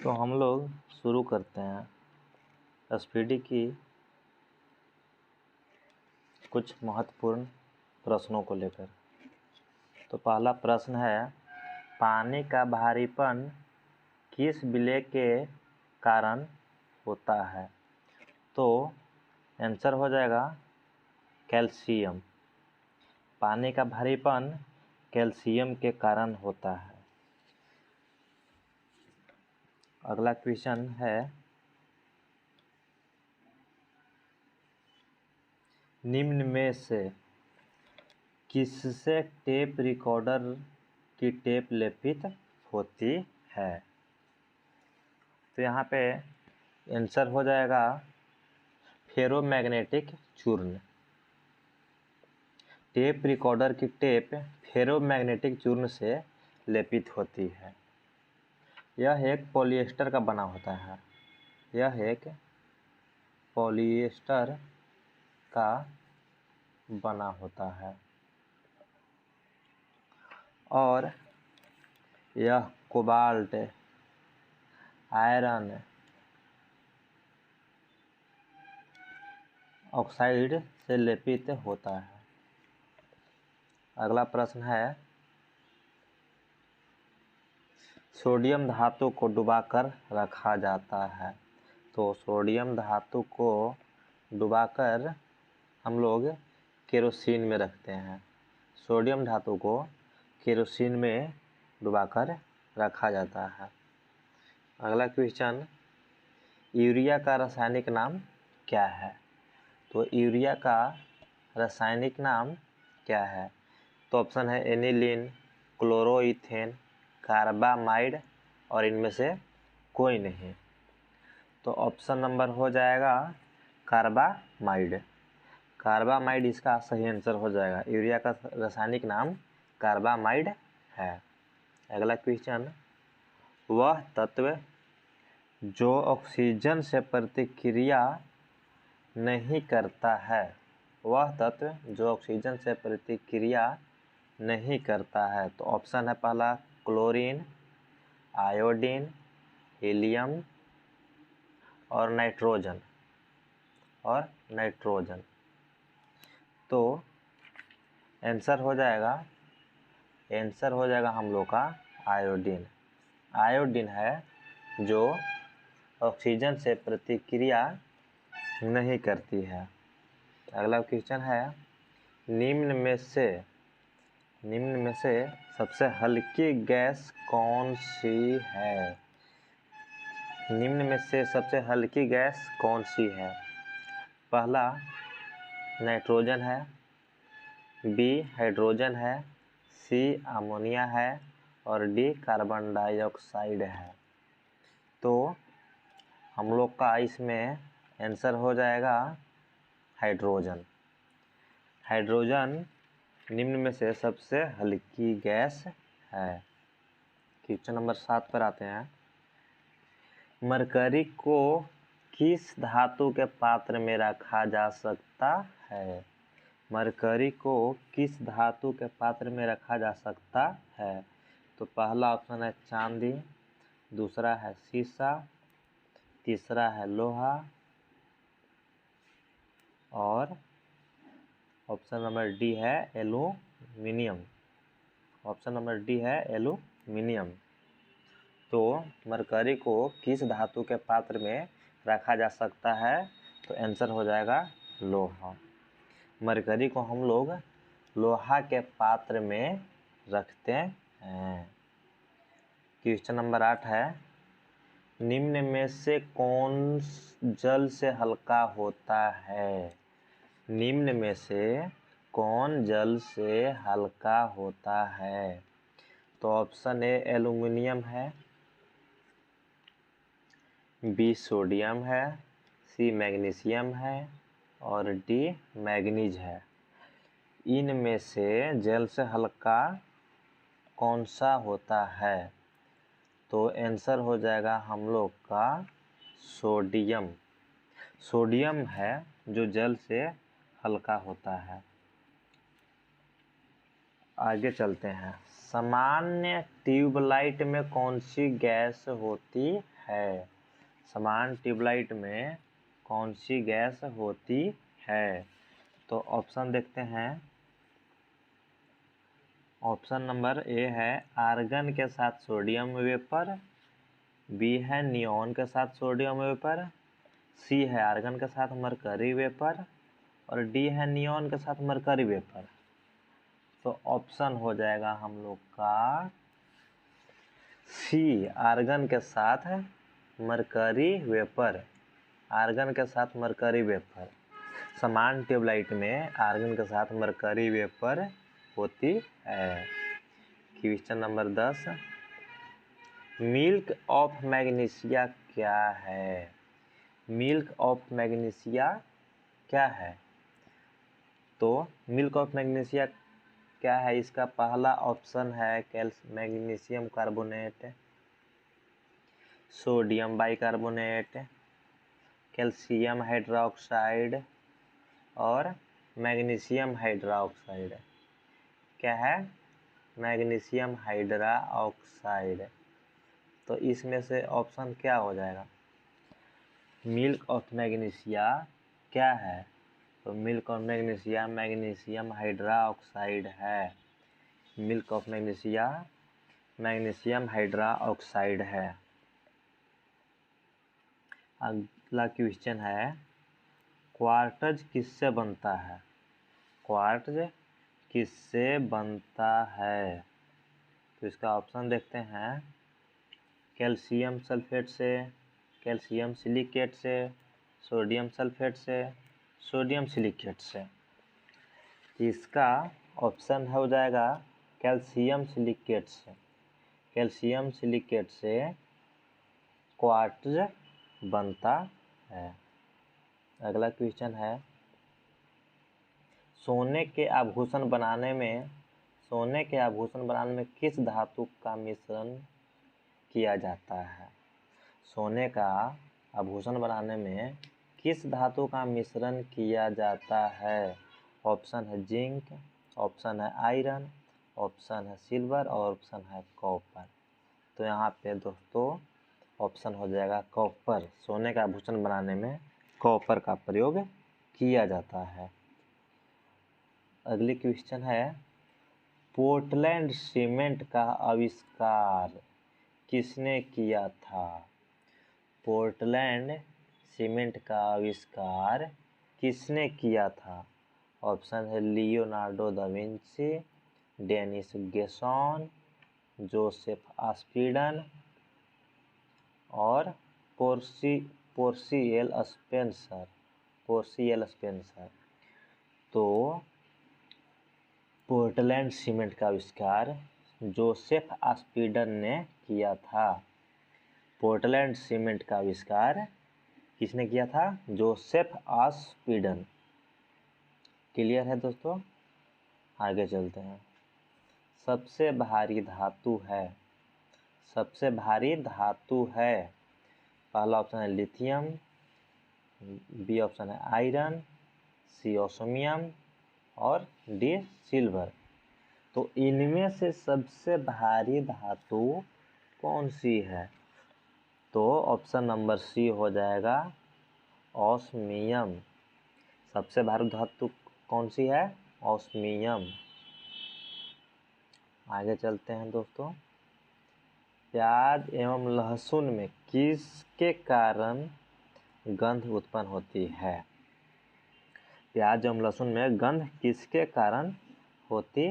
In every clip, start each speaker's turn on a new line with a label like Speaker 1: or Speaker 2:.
Speaker 1: तो हम लोग शुरू करते हैं एसपीडी की कुछ महत्वपूर्ण प्रश्नों को लेकर। तो पहला प्रश्न है, पानी का भारीपन किस विलय के कारण होता है? तो आंसर हो जाएगा कैल्शियम। पानी का भारीपन कैल्शियम के कारण होता है। अगला क्वेश्चन है, निम्न में से किससे टेप रिकॉर्डर की टेप लेपित होती है? तो यहाँ पे आंसर हो जाएगा फेरोमैग्नेटिक चूर्ण। टेप रिकॉर्डर की टेप फेरोमैग्नेटिक चूर्ण से लेपित होती है। यह एक पॉलिएस्टर का बना होता है। यह एक पॉलिएस्टर का बना होता है और यह कोबाल्ट, आयरन ऑक्साइड से लेपित होता है। अगला प्रश्न है, सोडियम धातु को डुबाकर रखा जाता है। तो सोडियम धातु को डुबाकर हम लोग केरोसिन में रखते हैं। सोडियम धातु को केरोसिन में डुबाकर रखा जाता है। अगला क्वेश्चन, यूरिया का रासायनिक नाम क्या है? तो यूरिया का रासायनिक नाम क्या है? तो ऑप्शन है एनिलीन, क्लोरोइथेन, कार्बामाइड और इनमें से कोई नहीं। तो ऑप्शन नंबर हो जाएगा कार्बामाइड। कार्बामाइड इसका सही आंसर हो जाएगा। यूरिया का रासायनिक नाम कार्बामाइड है। अगला क्वेश्चन, वह तत्व जो ऑक्सीजन से प्रतिक्रिया नहीं करता है। वह तत्व जो ऑक्सीजन से प्रतिक्रिया नहीं करता है। तो ऑप्शन है पहला क्लोरीन, आयोडीन, हीलियम और नाइट्रोजन तो आंसर हो जाएगा हम लोग का आयोडीन। आयोडीन है जो ऑक्सीजन से प्रतिक्रिया नहीं करती है। अगला क्वेश्चन है, निम्न में से सबसे हल्की गैस कौन सी है? निम्न में से सबसे हल्की गैस कौन सी है? पहला नाइट्रोजन है, बी हाइड्रोजन है, सी अमोनिया है और डी कार्बन डाइऑक्साइड है। तो हम लोग का इसमें आंसर हो जाएगा हाइड्रोजन। हाइड्रोजन निम्न में से सबसे हल्की गैस है। क्वेश्चन नंबर 7 पर आते हैं, मरकरी को किस धातु के पात्र में रखा जा सकता है? मरकरी को किस धातु के पात्र में रखा जा सकता है? तो पहला ऑप्शन है चांदी, दूसरा है सीसा, तीसरा है लोहा और ऑप्शन नंबर डी है एल्यूमिनियम। तो मरकरी को किस धातु के पात्र में रखा जा सकता है? तो आंसर हो जाएगा लोहा। मरकरी को हम लोग लोहा के पात्र में रखते हैं। क्वेश्चन नंबर 8 है, निम्न में से कौन जल से हल्का होता है? निम्न में से कौन जल से हल्का होता है? तो ऑप्शन ए एल्यूमिनियम है, बी सोडियम है, सी मैग्नीशियम है और डी मैग्नीज है। इनमें से जल से हल्का कौन सा होता है? तो आंसर हो जाएगा हम लोग का सोडियम। सोडियम है जो जल से हल्का होता है। आगे चलते हैं, सामान्य ट्यूबलाइट में कौन सी गैस होती है। समान ट्यूबलाइट में कौन सी गैस होती है? तो ऑप्शन देखते हैं। ऑप्शन नंबर ए है आर्गन के साथ सोडियम वेपर, बी है नियॉन के साथ सोडियम वेपर, सी है आर्गन के साथ मरकरी वेपर और डी है नियॉन के साथ मरकरी वेपर। तो ऑप्शन हो जाएगा हम लोग का सी, आर्गन के साथ मरकरी वेपर। आर्गन के साथ मरकरी वेपर। समान ट्यूबलाइट में आर्गन के साथ मरकरी वेपर होती है। Question number 10, milk of magnesia क्या है? मिल्क ऑफ मैग्नीशिया क्या है? तो मिल्क ऑफ मैग्नीशिया क्या है? इसका पहला ऑप्शन है magnesium carbonate, sodium bicarbonate, calcium hydroxide और मैग्नीशियम हाइड्रोक्साइड। क्या है? Magnesium hydroxide. तो इसमें से ऑप्शन क्या हो जाएगा? मिल्क ऑफ मैग्नीशिया क्या है? तो milk of magnesia magnesium hydroxide है। Milk of magnesia magnesium hydroxide है। अगला क्वेश्चन है क्वार्ट्ज किससे बनता है? क्वार्ट्ज किससे बनता है? तो इसका ऑप्शन देखते हैं। कैल्शियम सल्फेट से, कैल्शियम सिलिकेट से, सोडियम सल्फेट से, सोडियम सिलिकेट से। इसका ऑप्शन हो जाएगा कैल्शियम सिलिकेट से। कैल्शियम सिलिकेट से क्वार्ट्ज बनता है। अगला क्वेश्चन है सोने के आभूषण बनाने में किस धातु का मिश्रण किया जाता है? सोने का आभूषण बनाने में किस धातु का मिश्रण किया जाता है? ऑप्शन है जिंक, ऑप्शन है आयरन, ऑप्शन है सिल्वर और ऑप्शन है कॉपर। तो यहाँ पे दोस्तों ऑप्शन हो जाएगा कॉपर। सोने का आभूषण बनाने में कॉपर का प्रयोग किया जाता है। अगली क्वेश्चन है पोर्टलैंड सीमेंट का आविष्कार किसने किया था? पोर्टलैंड सीमेंट का आविष्कार किसने किया था? ऑप्शन है लियोनार्डो दा विंची, डेनिस गेसॉन, जोसेफ आस्पिडन और पोर्सिएल स्पेंसर। तो पोर्टलैंड सीमेंट का आविष्कार जोसेफ आस्पिडन ने किया था। पोर्टलैंड सीमेंट का आविष्कार किसने किया था? जोसेफ आस्पिडन। क्लियर है दोस्तों? आगे चलते हैं। सबसे भारी धातु है। पहला ऑप्शन है लिथियम, बी ऑप्शन है आयरन, सी ओसमियम और डी सिल्वर। तो इनमें से सबसे भारी धातु कौन सी है? तो ऑप्शन नंबर सी हो जाएगा ऑस्मियम। सबसे भारी धातु कौन सी है? ऑस्मियम। आगे चलते हैं दोस्तों। प्याज एवं लहसुन में किसके कारण गंध उत्पन्न होती है? प्याज एवं लहसुन में गंध किसके कारण होती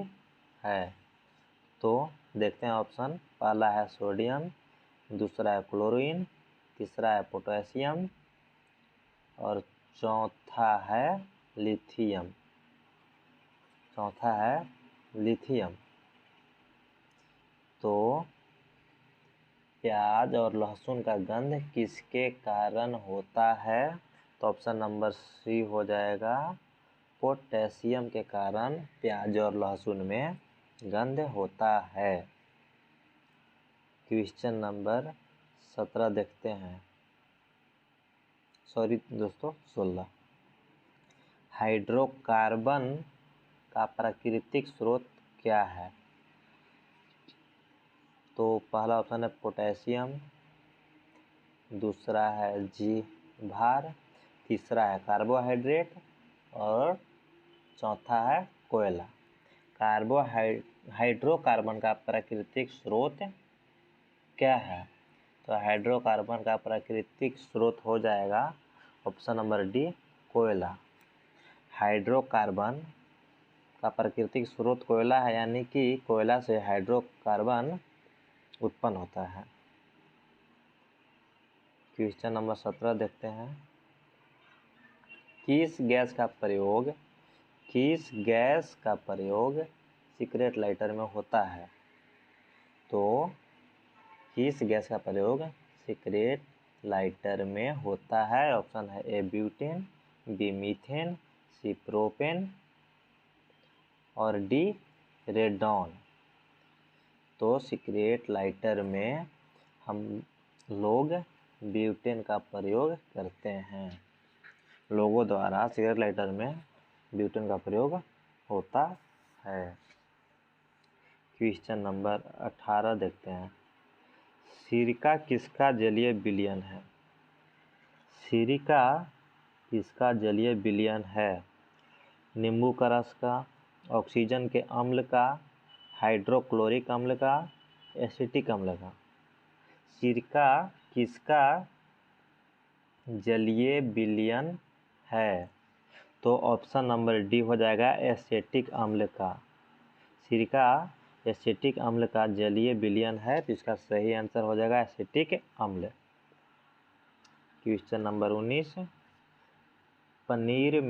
Speaker 1: है? तो देखते हैं ऑप्शन। पहला है सोडियम, दूसरा है क्लोरीन, तीसरा है पोटेशियम और चौथा है लिथियम। तो प्याज और लहसुन का गंध किसके कारण होता है? तो ऑप्शन नंबर सी हो जाएगा पोटेशियम के कारण प्याज और लहसुन में गंध होता है। क्वेश्चन नंबर 17 देखते हैं। 16। हाइड्रोकार्बन का प्राकृतिक स्रोत क्या है? तो पहला ऑप्शन है पोटेशियम, दूसरा है जीवभार, तीसरा है कार्बोहाइड्रेट और चौथा है कोयला। हाइड्रोकार्बन का प्राकृतिक स्रोत क्या है? तो हाइड्रोकार्बन का प्राकृतिक स्रोत हो जाएगा ऑप्शन नंबर डी, कोयला। हाइड्रोकार्बन का प्राकृतिक स्रोत कोयला है, यानी कि कोयला से हाइड्रोकार्बन उत्पन्न होता है। क्वेश्चन नंबर 17 देखते हैं। किस गैस का प्रयोग सिगरेट लाइटर में होता है? तो किस गैस का प्रयोग सिगरेट लाइटर में होता है? ऑप्शन है ए ब्यूटेन, बी मीथेन, सी प्रोपेन और डी रेडॉन। तो सिगरेट लाइटर में हम लोग ब्यूटेन का प्रयोग करते हैं। लोगों द्वारा सिगरेट लाइटर में ब्यूटेन का प्रयोग होता है। क्वेश्चन नंबर 18 देखते हैं। सिरका किसका जलीय विलयन है? सिरका किसका जलीय विलयन है? नींबू का रस का, ऑक्सीजन के अम्ल का, हाइड्रोक्लोरिक अम्ल का, एसिटिक अम्ल का। सिरका किसका जलीय विलयन है? तो ऑप्शन नंबर डी हो जाएगा एसिटिक अम्ल का। सिरका एसिटिक अम्ल का जलीय विलयन है, तो इसका सही आंसर हो जाएगा एसिटिक अम्ल। Question number 19। पनीर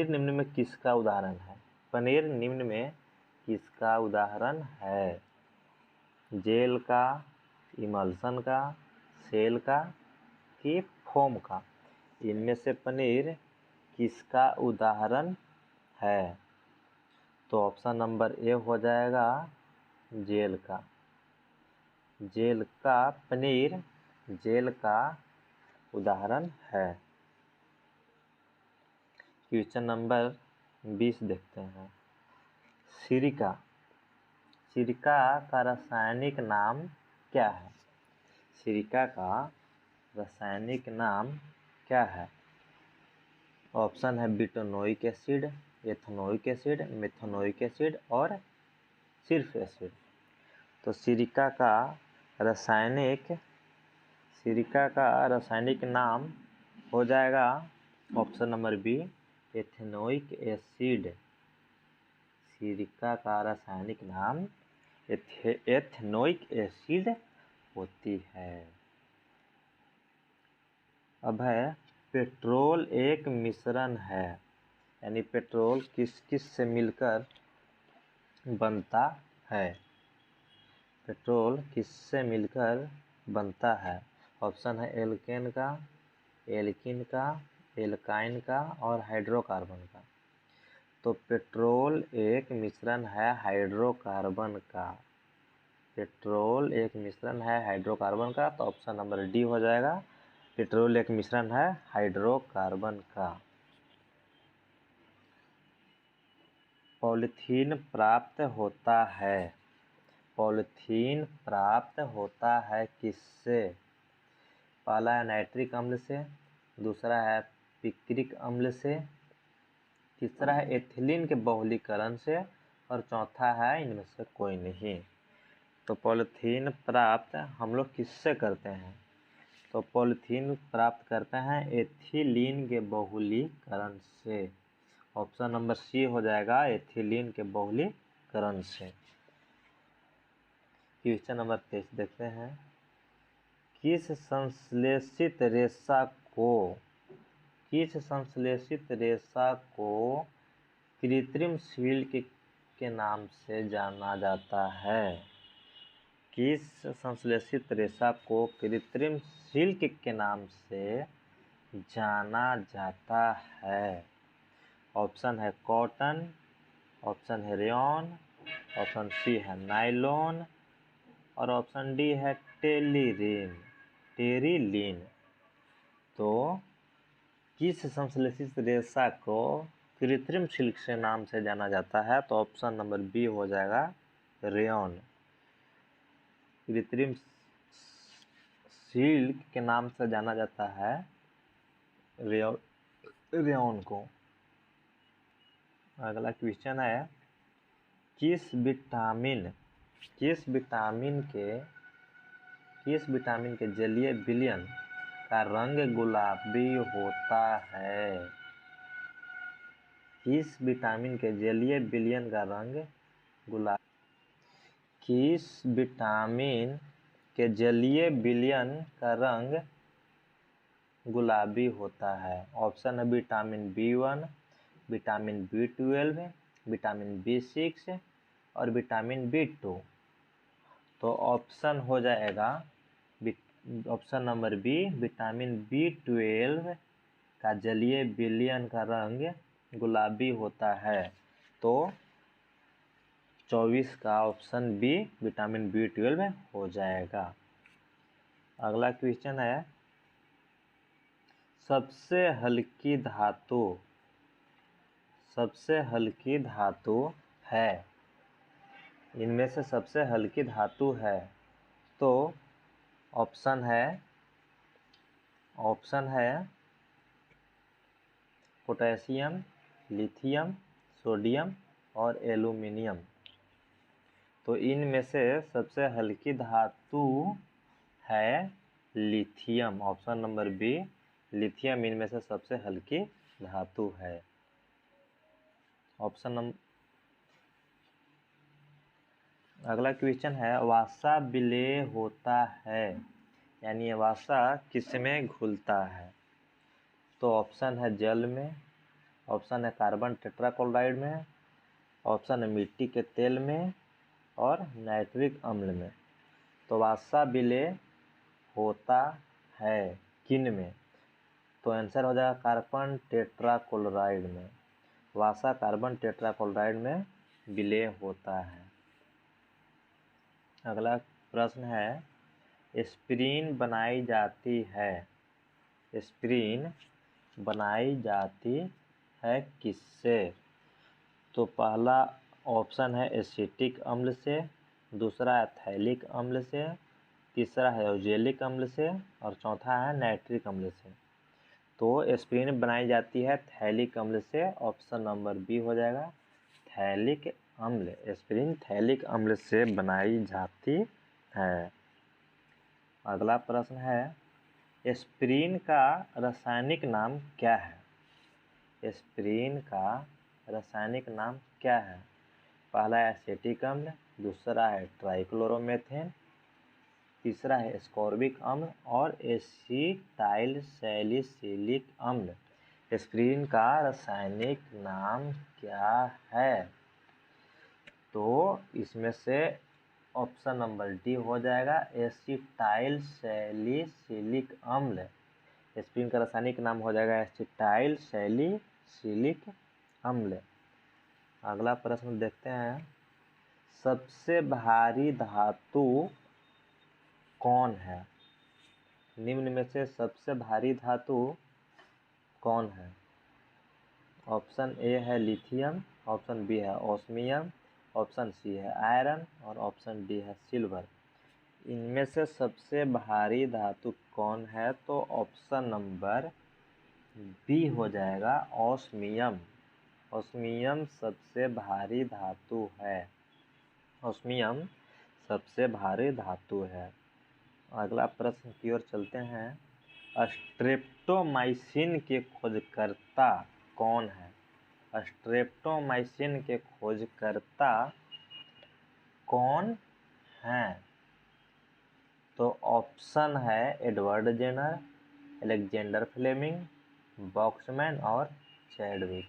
Speaker 1: निम्न में किसका उदाहरण है? पनीर निम्न में किसका उदाहरण है? जेल का, इमल्सन का, सेल का कि फोम का? इनमें से पनीर किसका उदाहरण है? तो ऑप्शन नंबर ए हो जाएगा जेल का। पनीर जेल का उदाहरण है। क्वेश्चन नंबर 20 देखते हैं। सिरका का रासायनिक नाम क्या है? सिरका का रासायनिक नाम क्या है? ऑप्शन है butanoic acid, ethanoic acid, methanoic acid और सिर्फ एसिड। तो सिरका का रासायनिक नाम हो जाएगा option number B, ethanoic acid. सिरका का रासायनिक नाम एथेनोइक एसिड होती है। अब है पेट्रोल एक मिश्रण है, यानी पेट्रोल किस किस से मिलकर बनता है? पेट्रोल किससे मिलकर बनता है? ऑप्शन है एल्केन का, एल्कीन का, एल्काइन का और हाइड्रोकार्बन का। तो पेट्रोल एक मिश्रण है हाइड्रोकार्बन का। पेट्रोल एक मिश्रण है हाइड्रोकार्बन का, तो ऑप्शन नंबर डी हो जाएगा, पेट्रोल एक मिश्रण है हाइड्रोकार्बन का। पॉलीथीन प्राप्त होता है किससे? पहला है नाइट्रिक अम्ल से, दूसरा है पिक्रिक अम्ल से, तीसरा है एथिलीन के बहुलीकरण से और चौथा है इनमें से कोई नहीं। तो पॉलीथीन प्राप्त हम लोग किससे करते हैं? तो पॉलीथीन प्राप्त करते हैं एथिलीन के बहुलीकरण से। ऑप्शन नंबर सी हो जाएगा, एथिलीन के बहुलीकरण से। क्वेश्चन नंबर 23 देखते हैं। किस संश्लेषित रेशा को कृत्रिम सिल्क के नाम से जाना जाता है? किस संश्लेषित रेशा को कृत्रिम सिल्क के नाम से जाना जाता है? ऑप्शन है कॉटन, ऑप्शन है रेयॉन, ऑप्शन सी है नायलॉन और ऑप्शन डी है टेरिलीन। तो किस संश्लेषित रेशा को कृत्रिम सिल्क से नाम से जाना जाता है? तो ऑप्शन नंबर बी हो जाएगा रेयॉन। कृत्रिम सिल्क के नाम से जाना जाता है रेयॉन को। अगला क्वेश्चन है, किस विटामिन के जलीय विलयन का रंग गुलाबी होता है? किस विटामिन के जलीय विलयन का रंग किस विटामिन के जलीय विलयन का रंग गुलाबी होता है? ऑप्शन है vitamin B1, vitamin B12, vitamin B6 और विटामिन B2। तो ऑप्शन हो जाएगा option number B, vitamin B12 का जलीय विलयन का रंग गुलाबी होता है। तो 24 का ऑप्शन बी विटामिन B12 हो जाएगा। अगला क्वेश्चन है, सबसे हल्की धातु है, इनमें से सबसे हल्की धातु है। तो ऑप्शन है पोटेशियम, लिथियम, सोडियम और एल्यूमिनियम। तो इनमें से सबसे हल्की धातु है lithium. Option number B, lithium इनमें से सबसे हल्की धातु है। अगला क्वेश्चन है, वसा विलेय होता है, यानी वसा किसमें घुलता है? तो ऑप्शन है जल में, ऑप्शन है कार्बन टेट्राक्लोराइड में, ऑप्शन है मिट्टी के तेल में और नाइट्रिक अम्ल में। तो वसा विलेय होता है किन में? तो आंसर हो जाएगा कार्बन टेट्राक्लोराइड में। वसा कार्बन टेट्राक्लोराइड में विलेय होता है। अगला प्रश्न है, एस्पिरिन बनाई जाती है किससे? तो पहला ऑप्शन है एसिटिक अम्ल से, दूसरा है थैलिक अम्ल से, तीसरा है ऑक्जेलिक अम्ल से और चौथा है नाइट्रिक अम्ल से। तो एस्पिरिन बनाई जाती है थैलिक अम्ल से। ऑप्शन नंबर बी हो जाएगा थैलिक अम्ल। एस्पिरिन थैलिक अम्ल से बनाई जाती है। अगला प्रश्न है, एस्पिरिन का रासायनिक नाम क्या है? एस्पिरिन का रासायनिक नाम क्या है? पहला है एसिटिक अम्ल, दूसरा है ट्राइक्लोरोमेथेन, तीसरा है एस्कॉर्बिक अम्ल और एसिटाइल सैलिसिलिक अम्ल। एस्पिरिन का रासायनिक नाम क्या है? तो इसमें से ऑप्शन नंबर डी हो जाएगा एसिटाइल सैलिसिलिक अम्ल। एस्पिरिन का रासायनिक नाम हो जाएगा एसिटाइल सैलिसिलिक अम्ल। अगला प्रश्न देखते हैं, सबसे भारी धातु कौन है? निम्न में से सबसे भारी धातु कौन है? ऑप्शन ए है लिथियम, ऑप्शन बी है ऑस्मियम, ऑप्शन सी है आयरन और ऑप्शन डी है सिल्वर। इनमें से सबसे भारी धातु कौन है? तो ऑप्शन नंबर बी हो जाएगा ऑस्मियम। ऑस्मियम सबसे भारी धातु है। ऑस्मियम सबसे भारी धातु है। अगला प्रश्न की ओर चलते हैं, स्ट्रेप्टोमाइसिन के खोजकर्ता कौन है? स्ट्रेप्टोमाइसिन के खोजकर्ता कौन हैं? तो ऑप्शन है एडवर्ड जेनर, अलेक्जेंडर फ्लेमिंग, बॉक्समैन और चैडविक।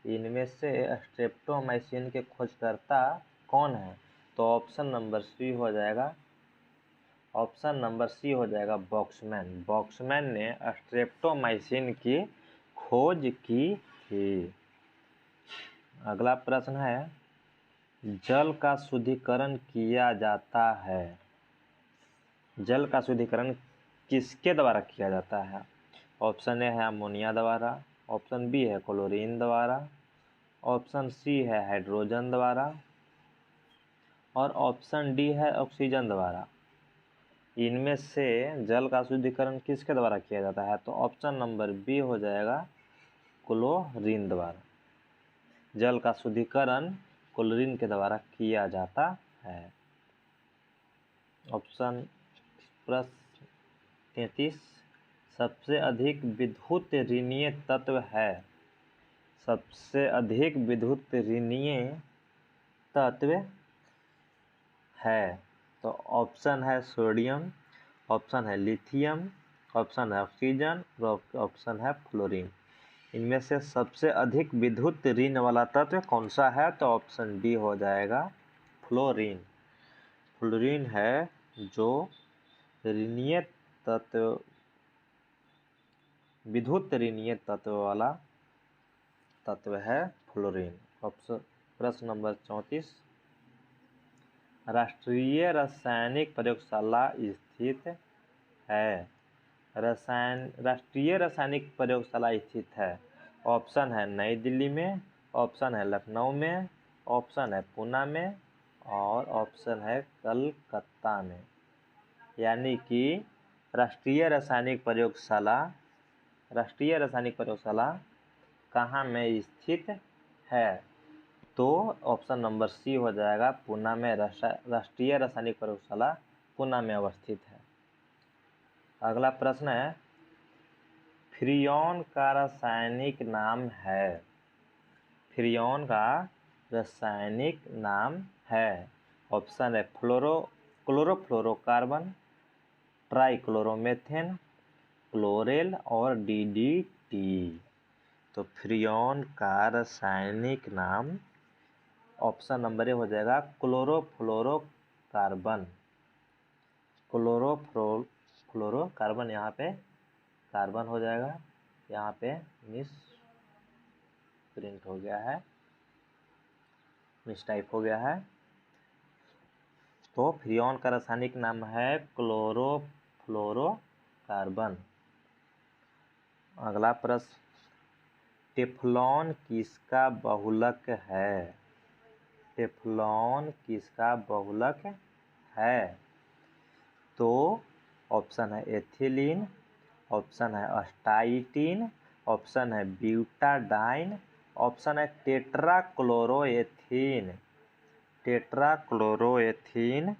Speaker 1: इनमें से स्ट्रेप्टोमाइसिन के खोजकर्ता कौन है? तो ऑप्शन नंबर सी हो जाएगा बॉक्समैन। बॉक्समैन ने स्ट्रेप्टोमाइसिन की खोज की थी। अगला प्रश्न है, जल का शुद्धिकरण किया जाता है। जल का शुद्धिकरण किसके द्वारा किया जाता है? ऑप्शन ए है अमोनिया द्वारा, ऑप्शन बी है क्लोरीन द्वारा, ऑप्शन सी है हाइड्रोजन द्वारा और ऑप्शन डी है ऑक्सीजन द्वारा। इनमें से जल का शुद्धिकरण किसके द्वारा किया जाता है? तो ऑप्शन नंबर बी हो जाएगा क्लोरीन द्वारा। जल का शुद्धिकरण क्लोरीन के द्वारा किया जाता है। ऑप्शन प्रश्न 33, सबसे अधिक विद्युत ऋणीय तत्व है। सबसे अधिक विद्युत ऋणीय तत्व है तो ऑप्शन है सोडियम, ऑप्शन है लिथियम, ऑप्शन है ऑक्सीजन और ऑप्शन है फ्लोरीन। इनमें से सबसे अधिक विद्युत ऋण वाला तत्व कौन सा है? तो ऑप्शन डी हो जाएगा फ्लोरीन। फ्लोरीन है जो ऋणीय तत्व, विद्युत ऋणीय तत्व वाला तत्व है फ्लोरीन। ऑप्शन प्रश्न नंबर 34, राष्ट्रीय रासायनिक प्रयोगशाला स्थित है। राष्ट्रीय रासायनिक प्रयोगशाला स्थित है। ऑप्शन है नई दिल्ली में, ऑप्शन है लखनऊ में, ऑप्शन है पूना में और ऑप्शन है कलकत्ता में। यानी कि राष्ट्रीय रासायनिक प्रयोगशाला कहाँ में स्थित है? तो ऑप्शन नंबर सी हो जाएगा पूना में। राष्ट्रीय रासायनिक प्रयोगशाला पूना में अवस्थित है। अगला प्रश्न है, फ्रियोन का रासायनिक नाम है। फ्रियोन का रासायनिक नाम है। ऑप्शन है क्लोरोफ्लोरोकार्बन, ट्राइक्लोरोमेथेन, क्लोरेल और डीडीटी। तो फ्रियोन का रासायनिक नाम ऑप्शन नंबर ए हो जाएगा क्लोरोफ्लोरोकार्बन। क्लोरोफ्लोरोकार्बन, यहाँ पे कार्बन हो जाएगा, यहाँ पे मिस प्रिंट हो गया है, मिस टाइप हो गया है। तो फ्रियोन का रासायनिक नाम है क्लोरोफ्लोरोकार्बन। अगला प्रश्न, टेफ्लॉन किसका बहुलक है? टेफ्लॉन किसका बहुलक है? तो ऑप्शन है एथिलीन, ऑप्शन है अस्टाइटिन, ऑप्शन है ब्यूटाडाइन, ऑप्शन है टेट्राक्लोरोएथीन। टेट्राक्लोरोएथीन,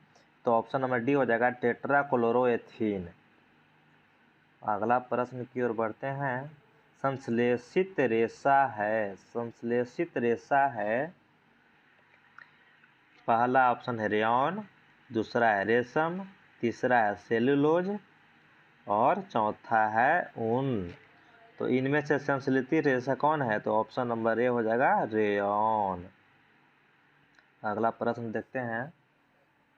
Speaker 1: तो ऑप्शन नंबर डी हो जाएगा टेट्राक्लोरोएथीन। अगला प्रश्न की ओर बढ़ते हैं, संश्लेषित रेशा है। संश्लेषित रेशा है, पहला ऑप्शन है रेयॉन, दूसरा है रेशम, तीसरा है सेलुलोज और चौथा है ऊन। तो इनमें से संश्लेषित रेशा कौन है? तो ऑप्शन नंबर ए हो जाएगा रेयॉन। अगला प्रश्न देखते हैं,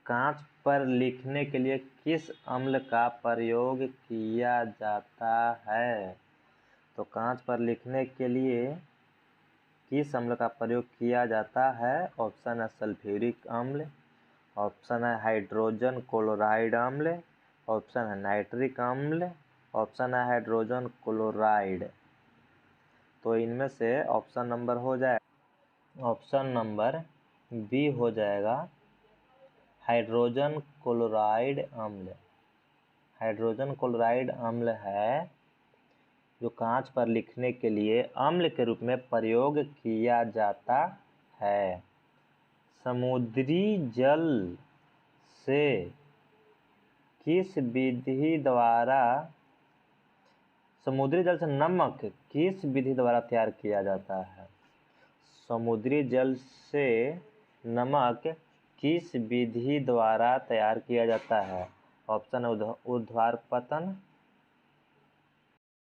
Speaker 1: कांच पर लिखने के लिए किस अम्ल का प्रयोग किया जाता है? तो कांच पर लिखने के लिए किस अम्ल का प्रयोग किया जाता है? ऑप्शन है सल्फ्यूरिक अम्ल, ऑप्शन है हाइड्रोजन क्लोराइड अम्ल, ऑप्शन है नाइट्रिक अम्ल, ऑप्शन है हाइड्रोजन क्लोराइड। तो इनमें से ऑप्शन नंबर हो जाए, ऑप्शन नंबर बी हो जाएगा हाइड्रोजन क्लोराइड अम्ल। हाइड्रोजन क्लोराइड अम्ल है जो कांच पर लिखने के लिए अम्ल के रूप में प्रयोग किया जाता है। समुद्री जल से किस विधि द्वारा, समुद्री जल से नमक किस विधि द्वारा तैयार किया जाता है? समुद्री जल से नमक किस विधि द्वारा तैयार किया जाता है? ऑप्शन है ऊर्ध्वाधर पतन,